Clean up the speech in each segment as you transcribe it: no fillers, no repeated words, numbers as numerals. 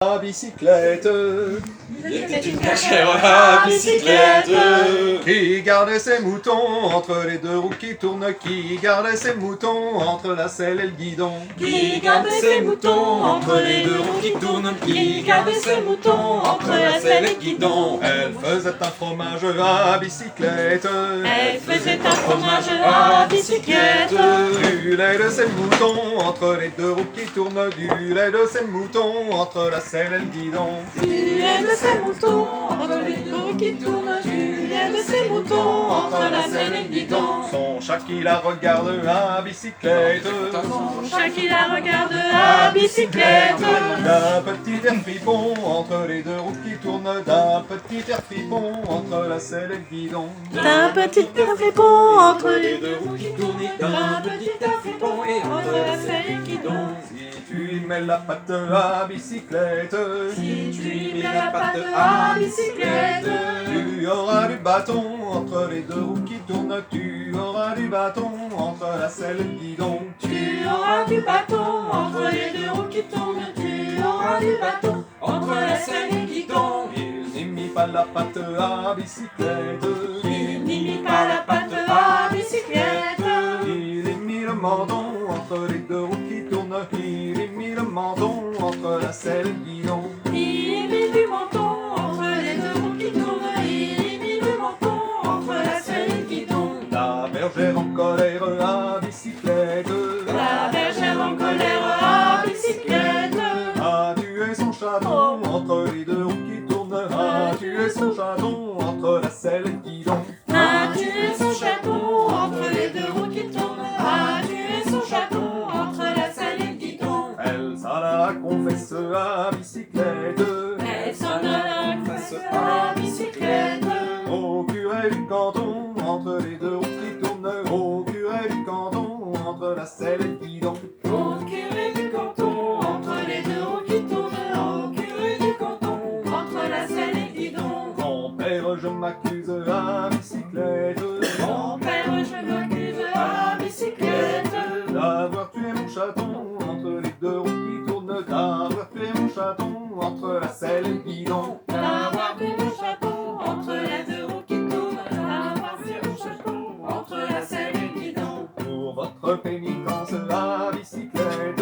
À bicyclette, Il était une cachère à bicyclette qui gardait ses moutons entre les deux roues qui tournent, qui gardait ses moutons entre la selle et le guidon, qui gardait ses moutons entre les deux roues qui tournent, qui gardait ses moutons entre la selle et le guidon. Elle faisait un fromage à bicyclette, Elle faisait un fromage à bicyclette du lait de ses moutons entre les deux roues qui tournent, du lait de ses moutons entre la selle et le guidon, du lait de ses moutons entre les deux roues qui tournent, du lait de ses moutons entre la selle et le guidon. Son chat qui la regarde à bicyclette, Son chat qui la regarde à bicyclette, d'un petit air fripon entre les deux roues qui tournent, d'un petit air fripon entre la selle et le guidon, d'un petit air fripon entre les deux roues qui tournent, d'un petit air fripon et entre la selle et le guidon. Si tu y mets la patte à bicyclette, Si tu y mets la patte à bicyclette, tu auras du bâton entre les deux roues qui tournent, tu auras du bâton entre la selle et le guidon, tu auras du bâton entre les deux roues qui tournent, tu auras du bâton entre la selle et le guidon. il n'y mit pas la patte à bicyclette, Il n'y mit pas la patte à bicyclette, il y mit le menton entre les deux roues qui tournent, il y mit le menton entre la selle et le guidon, il y mit du menton entre les deux roues qui tournent, il y mit le menton entre la selle et le guidon. la bergère en colère à bicyclette, La bergère en colère à bicyclette a tué son chaton entre les deux roues qui tournent, a tué son chaton entre la selle et le guidon, a tué son chaton entre les deux roues qui tournent, a tué son chaton entre la selle et le guidon. elle s'en a confesse à bicyclette, Elle s'en alla face à bicyclette au curé du canton entre les deux roues qui tournent, au curé du canton entre la selle et le guidon, au curé du canton entre les deux roues qui tournent, au curé du canton entre la selle et le guidon. mon père je m'accuse à bicyclette, Mon père, je m'accuse à bicyclette d'avoir tué mon chaton entre les deux roues qui tournent, d'avoir tué mon chaton entre la selle et le guidon, d'avoir tué mon chaton entre les deux roues qui tournent, d'avoir tué mon chaton entre la selle et le guidon. pour votre pénitence à bicyclette,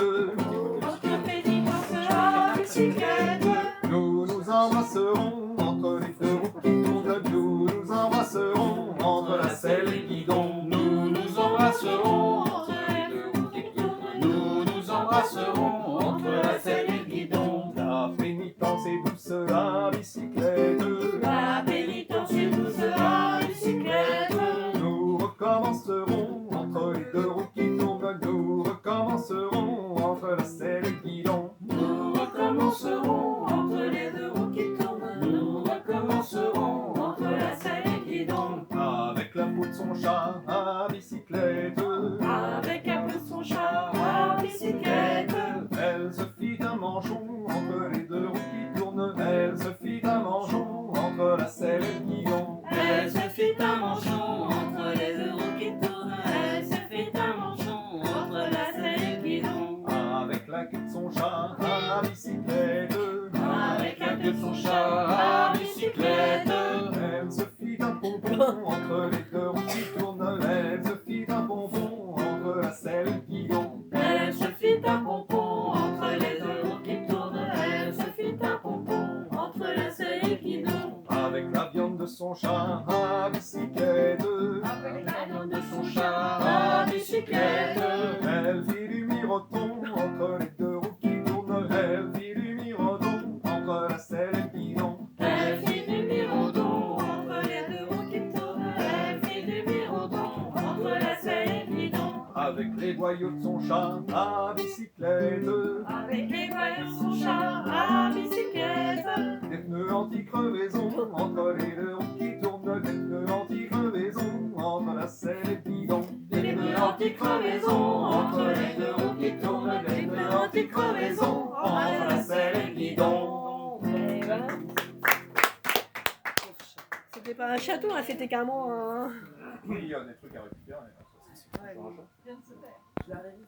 Votre pénitence à bicyclette, nous nous embrasserons entre les deux roues qui tournent, nous nous embrasserons entre la selle et le guidon, nous nous embrasserons entre les deux roues qui tournent, nous nous embrasserons entre la selle et le guidon. la pénitence est douce à bicyclette, La pénitence est douce à bicyclette, nous recommencerons entre les deux roues qui tournent, nous recommencerons entre la selle et le guidon, nous recommencerons entre les deux roues qui tournent, nous recommencerons entre la selle et le guidon. avec la peau de son chat à bicyclette, Avec un peu de son chat à bicyclette, elle se fit un manchon entre les deux roues qui tournent, elle se fit un manchon entre la selle et le guidon, elle se fit un manchon entre les deux roues qui tournent, elle se fit un manchon entre la selle et le guidon. avec la queue de son chat à bicyclette, Avec la queue de son chat à bicyclette, elle se fit un pompon entre les deux roues qui tournent, elle se fit un pompon entre la selle et le guidon, elle se fit un pompon entre les deux roues qui tournent, elle se fit un pompon entre la selle et le guidon. avec la viande de son chat à bicyclette, Avec la viande de son chat à bicyclette, elle fit du miroton entre les deux roues qui tournent, elle fit du miroton entre la selle et le guidon, elle fit du mirodon entre les deux roues qui tournent, elle fit du mirodon entre la selle et le guidon. avec les boyaux de son chat à bicyclette, Avec les voyelles de son chat à bicyclette, des pneus anti-crevaison entre les deux roues qui tournent, des pneus anti-crevaison entre la selle et le guidon, des pneus anti-crevaison entre les deux roues qui tournent, des pneus anti-crevaison entre la selle et le guidon. Et voilà. C'était pas un château, hein, c'était carrément un... oui, il y a des trucs à récupérer. Ça, c'est super. Je la révise.